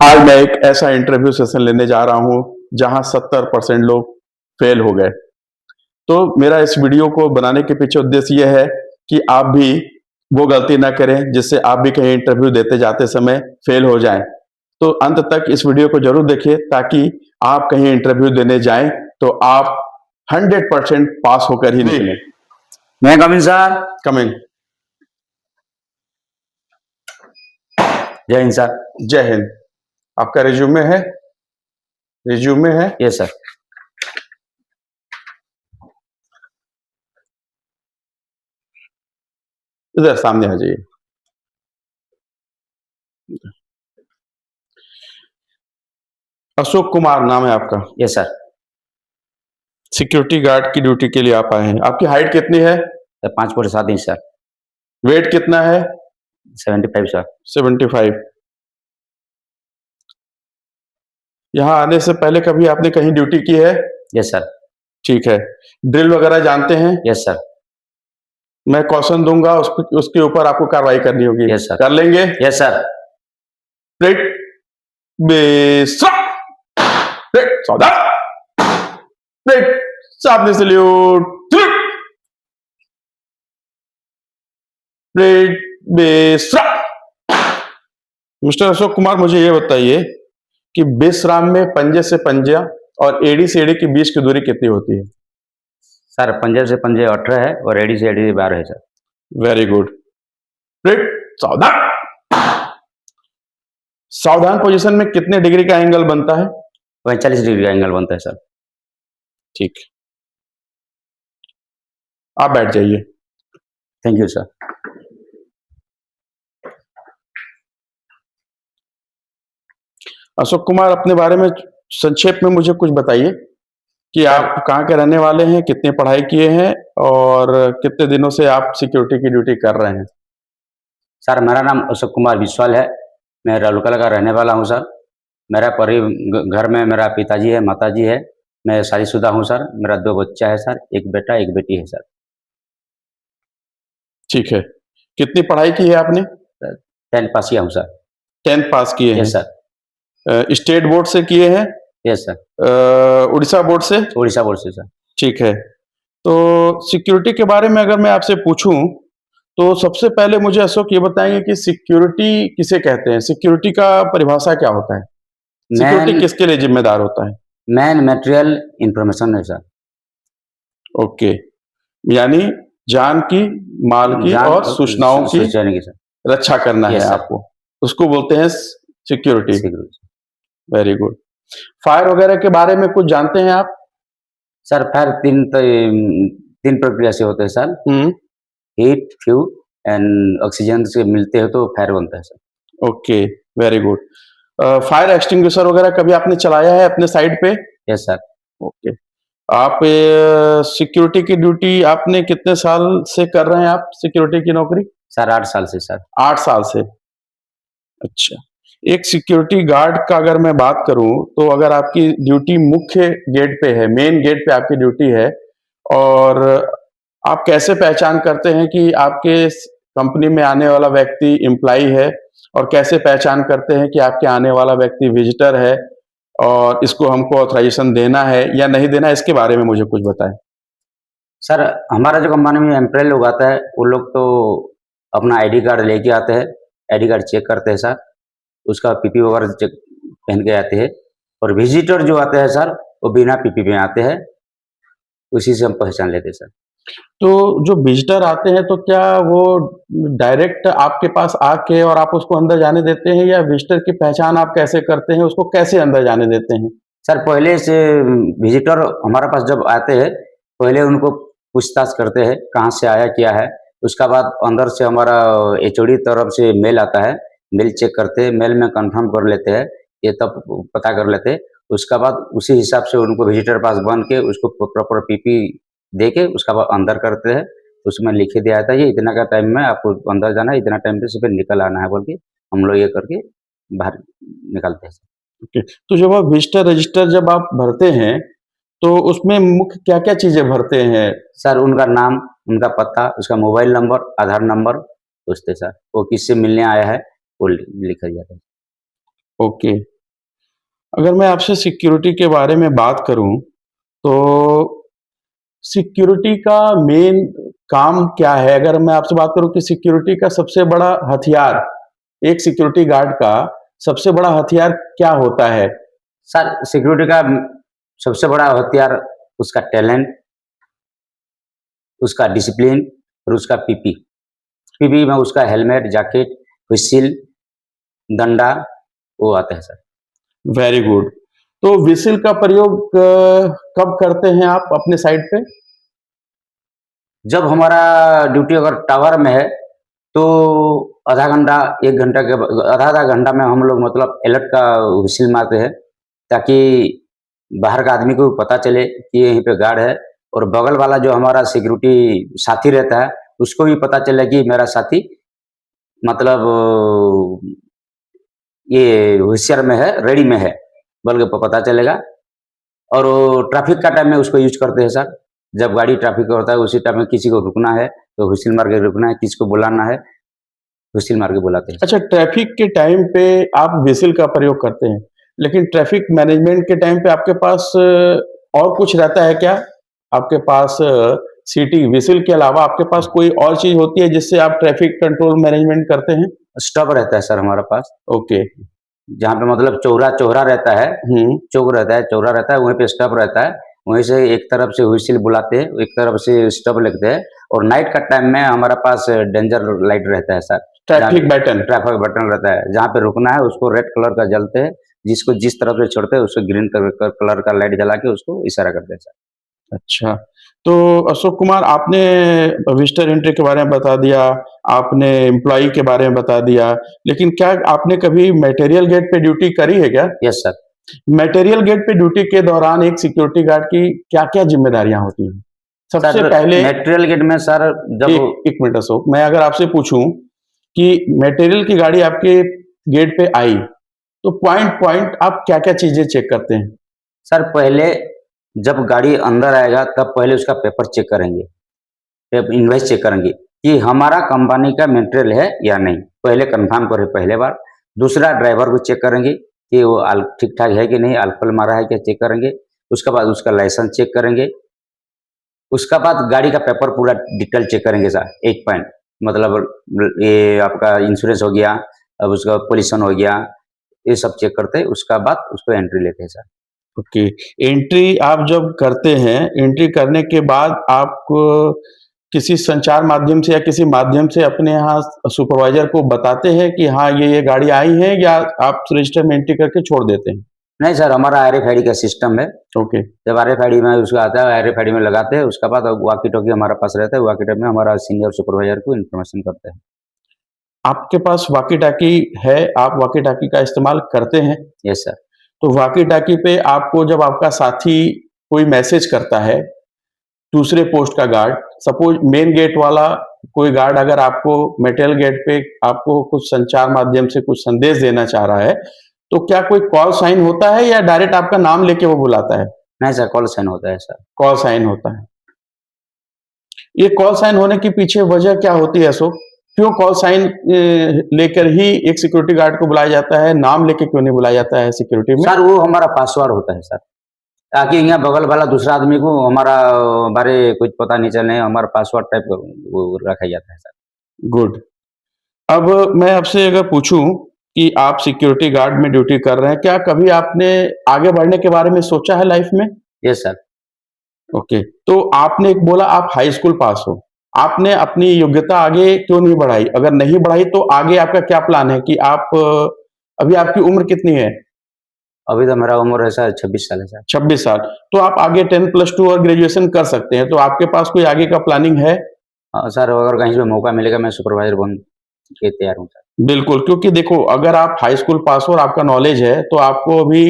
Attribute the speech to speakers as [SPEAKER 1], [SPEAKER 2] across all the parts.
[SPEAKER 1] आज मैं एक ऐसा इंटरव्यू सेशन लेने जा रहा हूं जहां 70% लोग फेल हो गए। तो मेरा इस वीडियो को बनाने के पीछे उद्देश्य यह है कि आप भी वो गलती ना करें जिससे आप भी कहीं इंटरव्यू देते जाते समय फेल हो जाएं। तो अंत तक इस वीडियो को जरूर देखिए ताकि आप कहीं इंटरव्यू देने जाएं तो आप 100% पास होकर ही निकलें।
[SPEAKER 2] मैं कमिंग सर।
[SPEAKER 1] कम इन।
[SPEAKER 2] जय हिंद सर।
[SPEAKER 1] जय हिंद। आपका रिज्यूमे है? रिज्यूमे है?
[SPEAKER 2] Yes sir.
[SPEAKER 1] इधर सामने आ जाइए। अशोक कुमार नाम है आपका?
[SPEAKER 2] Yes sir.
[SPEAKER 1] सिक्योरिटी गार्ड की ड्यूटी के लिए आप आए हैं। आपकी हाइट कितनी है?
[SPEAKER 2] 5.7 इंच सर।
[SPEAKER 1] वेट कितना है?
[SPEAKER 2] 75 सर।
[SPEAKER 1] 75। यहाँ आने से पहले कभी आपने कहीं ड्यूटी की है?
[SPEAKER 2] Yes sir.
[SPEAKER 1] ठीक है। ड्रिल वगैरह जानते हैं?
[SPEAKER 2] Yes sir.
[SPEAKER 1] मैं क्वेश्चन दूंगा, उसके ऊपर आपको कार्रवाई करनी होगी।
[SPEAKER 2] Yes sir.
[SPEAKER 1] कर लेंगे?
[SPEAKER 2] Yes sir.
[SPEAKER 1] रेड बेस्ट्रा, रेड सावधान, रेड सामने सल्यूट, रेड बेस्ट्रा। मिस्टर अशोक कुमार, मुझे ये बताइए कि विश्राम में पंजे से पंजा और एड़ी से एड़ी के बीच की दूरी कितनी होती है?
[SPEAKER 2] सर पंजे से पंजे 18 है और एडी से एडी 12 है सर।
[SPEAKER 1] Very good. रेड सावधान। सावधान पोजीशन में कितने डिग्री का एंगल बनता है?
[SPEAKER 2] 45 डिग्री का एंगल बनता है सर।
[SPEAKER 1] ठीक, आप बैठ जाइए।
[SPEAKER 2] Thank you sir.
[SPEAKER 1] Ashok Kumar, अपने बारे में संक्षेप में मुझे कुछ बताइए कि आप कहाँ के रहने वाले हैं, कितनी पढ़ाई किए हैं और कितने दिनों से आप सिक्योरिटी की ड्यूटी कर रहे हैं?
[SPEAKER 2] सर मेरा नाम अशोक कुमार विश्वाल है। मैं राउरकेला का रहने वाला हूँ सर। मेरा घर में मेरा पिताजी है, माताजी है। मैं शादीशुदा हूँ सर। मेरा 2 बच्चा है सर, एक बेटा एक बेटी है सर।
[SPEAKER 1] ठीक है। कितनी पढ़ाई की है आपने?
[SPEAKER 2] 10th पास किया हूँ सर।
[SPEAKER 1] 10th पास किए हैं?
[SPEAKER 2] Yes sir.
[SPEAKER 1] स्टेट बोर्ड से किए हैं?
[SPEAKER 2] Yes sir.
[SPEAKER 1] उड़ीसा बोर्ड से?
[SPEAKER 2] उड़ीसा बोर्ड से सर।
[SPEAKER 1] ठीक है। तो सिक्योरिटी के बारे में अगर मैं आपसे पूछूं तो सबसे पहले मुझे अशोक ये बताएंगे कि सिक्योरिटी किसे कहते हैं? सिक्योरिटी का परिभाषा क्या होता है? सिक्योरिटी किसके लिए जिम्मेदार होता है?
[SPEAKER 2] मैन मटेरियल इंफॉर्मेशन है सर।
[SPEAKER 1] ओके, यानी जान की, माल की और सूचनाओं की रक्षा करना है आपको, उसको बोलते हैं सिक्योरिटी। Very good. फायर वगैरह के बारे में कुछ जानते हैं आप?
[SPEAKER 2] सर फायर तीन प्रक्रिया से होते हैं sir. Heat, fuel and oxygen से मिलते हैं तो फायर बनता है sir.
[SPEAKER 1] Okay, very good. Fire extinguisher वगैरह कभी आपने चलाया है अपने साइड पे?
[SPEAKER 2] Yes sir.
[SPEAKER 1] ओके। आप सिक्योरिटी की ड्यूटी आपने कितने साल से कर रहे हैं आप सिक्योरिटी की नौकरी?
[SPEAKER 2] सर 8 साल से सर।
[SPEAKER 1] 8 साल से। अच्छा। एक सिक्योरिटी गार्ड का अगर मैं बात करूं तो अगर आपकी ड्यूटी मुख्य गेट पे है, मेन गेट पे आपकी ड्यूटी है, और आप कैसे पहचान करते हैं कि आपके कंपनी में आने वाला व्यक्ति एम्प्लॉई है, और कैसे पहचान करते हैं कि आपके आने वाला व्यक्ति विजिटर है और इसको हमको ऑथराइजेशन देना है या नहीं देना है, इसके बारे में मुझे कुछ बताएं।
[SPEAKER 2] सर हमारा जो कंपनी में एम्प्लॉय लोग आता है वो लोग तो अपना आईडी कार्ड लेके आते हैं, आईडी कार्ड चेक करते हैं सर, उसका पीपी वगैरह चेक पहन के आते हैं। और विजिटर जो आते हैं सर वो बिना पीपी में आते हैं, उसी से हम पहचान लेते हैं सर।
[SPEAKER 1] तो जो विजिटर आते हैं तो क्या वो डायरेक्ट आपके पास आके और आप उसको अंदर जाने देते हैं, या विजिटर की पहचान आप कैसे करते हैं, उसको कैसे अंदर जाने देते हैं?
[SPEAKER 2] सर पहले से विजिटर हमारे पास जब आते हैं पहले उनको पूछताछ करते हैं कहाँ से आया क्या है। उसका बाद अंदर से हमारा एचओडी तरफ से मेल आता है, मेल चेक करते हैं, मेल में कंफर्म कर लेते हैं, ये तब पता कर लेते हैं। उसका बाद उसी हिसाब से उनको विजिटर पास बन के उसको प्रॉपर पीपी दे के उसका बाद अंदर करते हैं। उसमें लिखे दिया जाता है ये इतना का टाइम में आपको अंदर जाना है, इतना टाइम पे सुबह निकल आना है बोल के हम लोग ये करके बाहर निकलते हैं।
[SPEAKER 1] ओके। तो जब आप विजिटर रजिस्टर जब आप भरते हैं तो उसमें मुख्य क्या क्या चीजें भरते हैं?
[SPEAKER 2] सर उनका नाम, उनका पता, उसका मोबाइल नंबर, आधार नंबर पूछते सर, वो किससे मिलने आया है वो लिखा जाता है।
[SPEAKER 1] ओके। अगर मैं आपसे सिक्योरिटी के बारे में बात करूँ, तो सिक्योरिटी का मेन काम क्या है? अगर मैं आपसे बात करूँ कि सिक्योरिटी का सबसे बड़ा हथियार, एक सिक्योरिटी गार्ड का सबसे बड़ा हथियार क्या होता है?
[SPEAKER 2] सर सिक्योरिटी का सबसे बड़ा हथियार उसका टैलेंट, उसका डिसिप्लिन और उसका पीपी। पीपी में उसका हेलमेट, जैकेट, व्हिसिल, डंडा वो आता है सर।
[SPEAKER 1] Very good. तो व्हिसिल का प्रयोग कब करते हैं आप अपने साइट पे?
[SPEAKER 2] जब हमारा ड्यूटी अगर टावर में है, तो आधा घंटा, 1 घंटा के ब आधा-आधा घंटा में हम लोग मतलब अलर्ट का व्हिसिल मारते हैं, ताकि बाहर का आदमी को भी पता चले कि यहीं पे गार्ड है और बगल वाला जो हमारा सिक्योरिटी साथी रहता है, उसको भी पता चले कि मेरा साथी मतलब ये होशियार में है, रेडी में है, बोल के पता चलेगा। और वो ट्रैफिक का टाइम में उसको यूज़ करते हैं सर। जब गाड़ी ट्रैफिक का होता है उसी टाइम में किसी को रुकना है, तो व्हिसिल मार के रुकना है, किसी को बुलाना है, व्हिसिल मार के बुलाते हैं सर।
[SPEAKER 1] अच्छा, ट्रैफ़िक के टाइम पे आप व्हिसिल का प्रयोग करते हैं, लेकिन ट्रैफ़िक मैनेजमेंट के टाइम पे आपके पास और कुछ रहता है क्या? आपके पास सीटी व्हिसिल के अलावा आपके पास कोई और चीज़ होती है जिससे आप ट्रैफ़िक कंट्रोल मैनेजमेंट करते हैं?
[SPEAKER 2] स्टब रहता है सर हमारे पास,
[SPEAKER 1] ओके।
[SPEAKER 2] जहाँ पे मतलब चौरा चौरा रहता है,
[SPEAKER 1] हुँ।
[SPEAKER 2] चौक रहता है, चौरा रहता है, वहीं पे स्टब रहता है। वहीं से एक तरफ से व्हिसिल बुलाते हैं, एक तरफ से स्टब लगते हैं और नाइट का टाइम में हमारे पास डेंजर लाइट रहता है सर, जहाँ
[SPEAKER 1] ट्रैफ़िक बैटन।
[SPEAKER 2] ट्रैफिक बटन रहता है, जहाँ पे रुकना है उसको रेड कलर का जलते हैं, जिसको जिस तरफ से छोड़ते हैं उसको ग्रीन कलर का लाइट जला के उसको इशारा करते हैं सर।
[SPEAKER 1] अच्छा, तो अशोक कुमार आपने विज़िटर एंट्री के बारे में बता दिया, आपने एम्प्लॉयी के बारे में बता दिया, लेकिन क्या आपने कभी मटीरियल गेट पे ड्यूटी करी है क्या?
[SPEAKER 2] Yes sir.
[SPEAKER 1] मटीरियल गेट पे ड्यूटी के दौरान एक सिक्योरिटी गार्ड की क्या-क्या ज़िम्मेदारियाँ होती हैं? सबसे
[SPEAKER 2] सर
[SPEAKER 1] पहले
[SPEAKER 2] मटेरियल गेट में सर जब
[SPEAKER 1] एक मिनट अशोक, मैं अगर आपसे पूछूँ कि मटीरियल की गाड़ी आपके गेट पे आई, तो पॉइंट पॉइंट आप क्या-क्या चीज़ें चेक करते हैं?
[SPEAKER 2] सर पहले जब गाड़ी अंदर आएगा तब पहले उसका पेपर चेक करेंगे। इनवॉइस चेक करेंगे कि हमारा कंपनी का मटेरियल है या नहीं, पहले कंफर्म करें पहले बार। दूसरा ड्राइवर को चेक करेंगे कि वो ठीक ठाक है कि नहीं, अल्कोहल मारा है क्या, चेक करेंगे। उसके बाद उसका लाइसेंस चेक करेंगे। उसका बाद गाड़ी का पेपर पूरा डिटेल चेक करेंगे सर, एक पॉइंट मतलब ये आपका इंश्योरेंस हो गया, अब उसका पोल्यूशन हो गया, ये सब चेक करते हैं, उसका बाद उसको एंट्री लेते हैं सर।
[SPEAKER 1] ओके, एंट्री आप जब करते हैं, एंट्री करने के बाद आप किसी संचार माध्यम से या किसी माध्यम से अपने यहाँ सुपरवाइज़र को बताते हैं कि हाँ, ये गाड़ी आई है या आप रजिस्टर में एंट्री करके छोड़ देते हैं?
[SPEAKER 2] नहीं सर, हमारा आरएफआईडी का सिस्टम है।
[SPEAKER 1] ओके,
[SPEAKER 2] जब आरएफआईडी में उसका आता है, आरएफआईडी में लगाते हैं, उसके बाद वॉकी टॉकी हमारे पास रहता है, वॉकी टॉकी में हमारा सीनियर सुपरवाइजर को इन्फॉर्मेशन करते हैं।
[SPEAKER 1] आपके पास वॉकी-टॉकी है, आप वॉकी-टॉकी का इस्तेमाल करते हैं?
[SPEAKER 2] Yes sir.
[SPEAKER 1] तो वॉकी-टॉकी पे आपको जब आपका साथी कोई मैसेज करता है, दूसरे पोस्ट का गार्ड, सपोज़ मेन गेट वाला कोई गार्ड अगर आपको मटीरियल गेट पे आपको कुछ संचार माध्यम से कुछ संदेश देना चाह रहा है, तो क्या कोई कॉल साइन होता है या डायरेक्ट आपका नाम लेके वो बुलाता है?
[SPEAKER 2] नहीं सर, कॉल साइन होता है सर।
[SPEAKER 1] कॉल साइन होता है। ये कॉल साइन होने के पीछे वजह क्या होती है अशोक? क्यों कॉल साइन लेकर ही एक सिक्योरिटी गार्ड को बुलाया जाता है, नाम लेके क्यों नहीं बुलाया जाता है सिक्योरिटी में?
[SPEAKER 2] सर वो हमारा पासवर्ड होता है सर, ताकि यहाँ बगल वाला दूसरा आदमी को हमारा बारे कुछ पता नहीं चले, हमारा पासवर्ड टाइप का वो रखा जाता है सर।
[SPEAKER 1] गुड। अब मैं आपसे अगर पूछूँ कि आप सिक्योरिटी गार्ड में ड्यूटी कर रहे हैं, क्या कभी आपने आगे बढ़ने के बारे में सोचा है लाइफ में?
[SPEAKER 2] Yes sir.
[SPEAKER 1] ओके, तो आपने एक बोला आप हाई स्कूल पास हो, आपने अपनी योग्यता आगे क्यों नहीं बढ़ाई? अगर नहीं बढ़ाई तो आगे आपका क्या प्लान है कि आप अभी आपकी उम्र कितनी है?
[SPEAKER 2] अभी तो मेरा उम्र है सर 26 साल है सर।
[SPEAKER 1] 26 साल, तो आप आगे 10 प्लस 2 और ग्रेजुएशन कर सकते हैं, तो आपके पास कोई आगे का प्लानिंग है?
[SPEAKER 2] हाँ सर, अगर कहीं से मौका मिलेगा मैं सुपरवाइजर बन के तैयार हूँ सर।
[SPEAKER 1] बिल्कुल, क्योंकि देखो अगर आप हाई स्कूल पास हो और आपका नॉलेज है, तो आपको अभी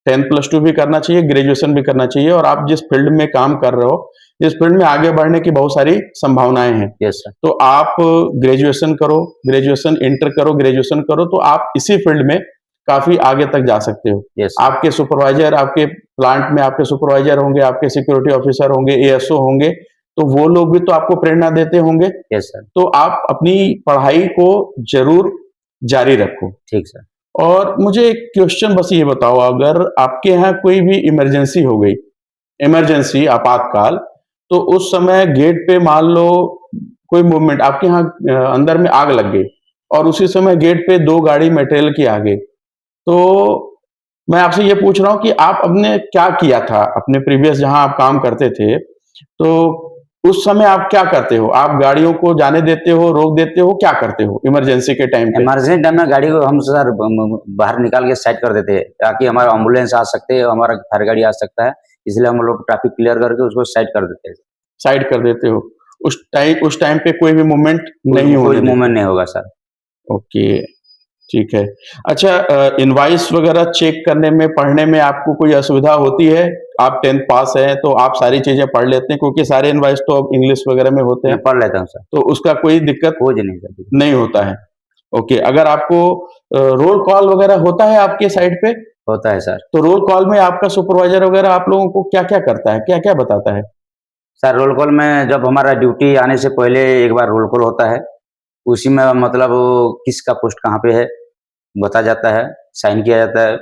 [SPEAKER 1] 10 प्लस 2 भी करना चाहिए, ग्रेजुएशन भी करना चाहिए और आप जिस फील्ड में काम कर रहे हो, इस फील्ड में आगे बढ़ने की बहुत सारी संभावनाएँ हैं।
[SPEAKER 2] Yes sir.
[SPEAKER 1] तो आप ग्रेजुएशन करो, ग्रेजुएशन इंटर करो, ग्रेजुएशन करो, तो आप इसी फील्ड में काफ़ी आगे तक जा सकते हो।
[SPEAKER 2] Yes sir.
[SPEAKER 1] आपके सुपरवाइज़र आपके प्लांट में आपके सुपरवाइज़र होंगे, आपके सिक्योरिटी ऑफिसर होंगे, एएसओ होंगे, तो वो लोग भी तो आपको प्रेरणा देते होंगे।
[SPEAKER 2] Yes sir.
[SPEAKER 1] तो आप अपनी पढ़ाई को ज़रूर जारी रखो।
[SPEAKER 2] ठीक सर।
[SPEAKER 1] और मुझे एक क्वेश्चन बस ये बताओ, अगर आपके यहाँ कोई भी इमरजेंसी हो गई, इमरजेंसी आपातकाल, तो उस समय गेट पे मान लो कोई मूवमेंट आपके यहाँ अंदर में आग लग गई और उसी समय गेट पे 2 गाड़ी मटेरियल की आ गई। तो मैं आपसे ये पूछ रहा हूँ कि आप अपने क्या किया था अपने प्रीवियस जहाँ आप काम करते थे, तो उस समय आप क्या करते हो? आप गाड़ियों को जाने देते हो, रोक देते हो, क्या करते हो इमरजेंसी के टाइम पे?
[SPEAKER 2] इमरजेंसी टाइम में गाड़ी को हम सर बाहर निकाल के साइड कर देते हैं ताकि हमारा एम्बुलेंस आ सकते है, हमारा फायर गाड़ी आ सकता है, इसलिए हम लोग ट्रैफिक क्लियर करके उसको साइड कर देते हैं।
[SPEAKER 1] साइड कर देते हो। उस टाइम पे कोई भी मूवमेंट नहीं
[SPEAKER 2] कोई
[SPEAKER 1] होने देते।
[SPEAKER 2] मूवमेंट नहीं होगा सर।
[SPEAKER 1] ओके, ठीक है। अच्छा, इनवॉइस वगैरह चेक करने में, पढ़ने में आपको कोई असुविधा होती है? आप 10th पास हैं, तो आप सारी चीज़ें पढ़ लेते हैं क्योंकि सारे इनवॉइस तो अब इंग्लिश वगैरह में होते
[SPEAKER 2] मैं
[SPEAKER 1] हैं,
[SPEAKER 2] पढ़ लेता हूँ सर,
[SPEAKER 1] तो उसका कोई दिक्कत
[SPEAKER 2] कोई नहीं सर।
[SPEAKER 1] नहीं होता है। ओके, अगर आपको रोल कॉल वगैरह होता है आपके साइड पे,
[SPEAKER 2] होता है सर।
[SPEAKER 1] तो रोल कॉल में आपका सुपरवाइज़र वगैरह आप लोगों को क्या-क्या करता है? क्या-क्या बताता है?
[SPEAKER 2] सर रोल कॉल में जब हमारा ड्यूटी आने से पहले एक बार रोल कॉल होता है, उसी में मतलब किसका पोस्ट कहाँ पे है, बताया जाता है, साइन किया जाता है,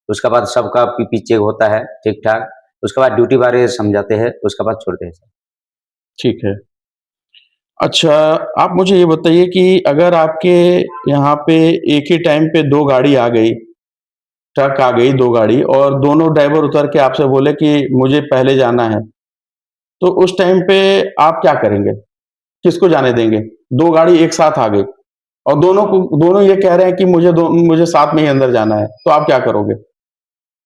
[SPEAKER 2] उसके बाद सबका पीपी चेक होता है ठीक-ठाक, उसके बाद ड्यूटी बारे समझाते हैं, उसके बाद छोड़ते हैं सर।
[SPEAKER 1] ठीक है। अच्छा, आप मुझे ये बताइए कि अगर आपके यहाँ पे एक ही टाइम पे 2 गाड़ी आ गई, ट्रक आ गई 2 गाड़ी और दोनों ड्राइवर उतर के आपसे बोले कि मुझे पहले जाना है, तो उस टाइम पे आप क्या करेंगे? किसको जाने देंगे? 2 गाड़ी एक साथ आ गई और दोनों ये कह रहे हैं कि मुझे साथ में ही अंदर जाना है, तो आप क्या करोगे?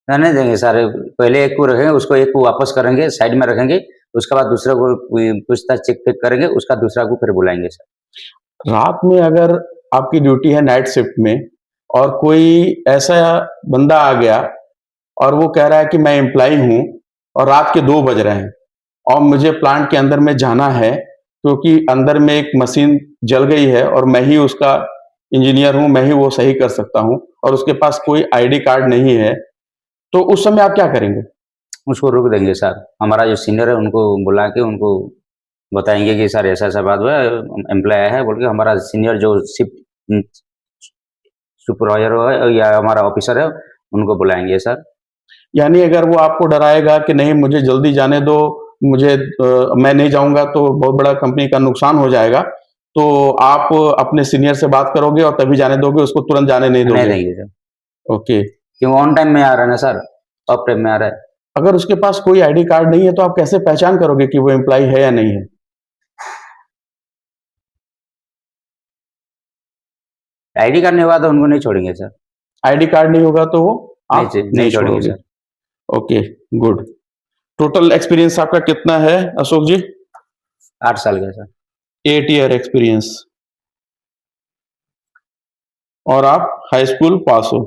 [SPEAKER 2] रहने देंगे सर, पहले एक को रखेंगे, उसको एक को वापस करेंगे, साइड में रखेंगे, उसके बाद दूसरे को पूछताछ चेक करेंगे, उसका दूसरा को फिर बुलाएँगे सर।
[SPEAKER 1] रात में अगर आपकी ड्यूटी है नाइट शिफ्ट में और कोई ऐसा बंदा आ गया और वो कह रहा है कि मैं एम्प्लॉयी हूँ और रात के 2 बज रहे हैं और मुझे प्लांट के अंदर में जाना है क्योंकि अंदर में एक मशीन जल गई है और मैं ही उसका इंजीनियर हूँ, मैं ही वो सही कर सकता हूँ और उसके पास कोई आईडी कार्ड नहीं है, तो उस समय आप क्या करेंगे?
[SPEAKER 2] उसको रोक देंगे सर, हमारा जो सीनियर है उनको बुला के उनको बताएँगे कि सर ऐसा-ऐसा बात हुआ है, एम्प्लॉयी आया है बोल के हमारा सीनियर जो शिफ्ट सुपरवाइज़र है या हमारा ऑफिसर है, उनको बुलाएँगे सर।
[SPEAKER 1] यानी अगर वो आपको डराएगा कि नहीं मुझे जल्दी जाने दो, मैं नहीं जाऊँगा तो बहुत बड़ा कंपनी का नुकसान हो जाएगा, तो आप अपने सीनियर से बात करोगे और तभी जाने दोगे, उसको तुरंत जाने नहीं
[SPEAKER 2] नहीं
[SPEAKER 1] दोगे।
[SPEAKER 2] देंगे सर,
[SPEAKER 1] ओके।
[SPEAKER 2] क्यों ऑन टाइम में आ रहा है ना सर, ऑफ टाइम में आ रहा है।
[SPEAKER 1] अगर उसके पास कोई आईडी कार्ड नहीं है तो आप कैसे पहचान करोगे कि वो एम्प्लॉयी है या नहीं है?
[SPEAKER 2] आईडी कार्ड नहीं होगा तो उनको नहीं छोड़ेंगे सर,
[SPEAKER 1] आईडी कार्ड नहीं होगा तो वो आप
[SPEAKER 2] नहीं
[SPEAKER 1] नहीं
[SPEAKER 2] छोड़ेंगे
[SPEAKER 1] छोड़ोगे।
[SPEAKER 2] Sir.
[SPEAKER 1] Okay, good. Total experience आपका कितना है अशोक जी?
[SPEAKER 2] 8 साल का सर।
[SPEAKER 1] 8 ईयर एक्सपीरियंस और आप हाई स्कूल पास हो।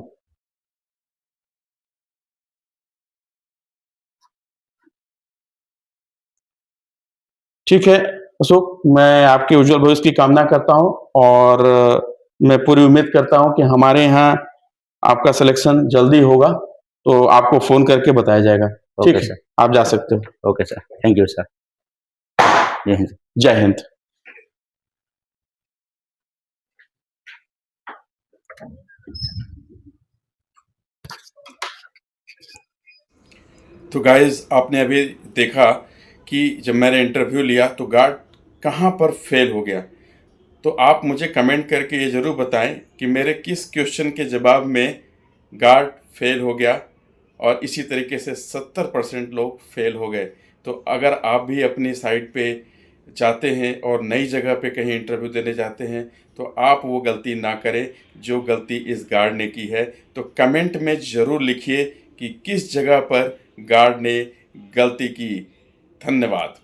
[SPEAKER 1] ठीक है अशोक, मैं आपके उज्जवल भविष्य की कामना करता हूँ और मैं पूरी उम्मीद करता हूँ कि हमारे यहाँ आपका सिलेक्शन जल्दी होगा, तो आपको फ़ोन करके बताया जाएगा। ठीक
[SPEAKER 2] ओके
[SPEAKER 1] है,
[SPEAKER 2] सर,
[SPEAKER 1] आप जा सकते हो।
[SPEAKER 2] Okay sir, thank you sir. जय हिंद।
[SPEAKER 1] जय हिंद।
[SPEAKER 3] तो गाइस आपने अभी देखा कि जब मैंने इंटरव्यू लिया तो गार्ड कहाँ पर फेल हो गया। तो आप मुझे कमेंट करके ये ज़रूर बताएं कि मेरे किस क्वेश्चन के जवाब में गार्ड फेल हो गया और इसी तरीके से 70% लोग फेल हो गए। तो अगर आप भी अपनी साइट पे जाते हैं और नई जगह पे कहीं इंटरव्यू देने जाते हैं तो आप वो गलती ना करें जो गलती इस गार्ड ने की है। तो कमेंट में ज़रूर लिखिए कि किस जगह पर गार्ड ने गलती की। धन्यवाद।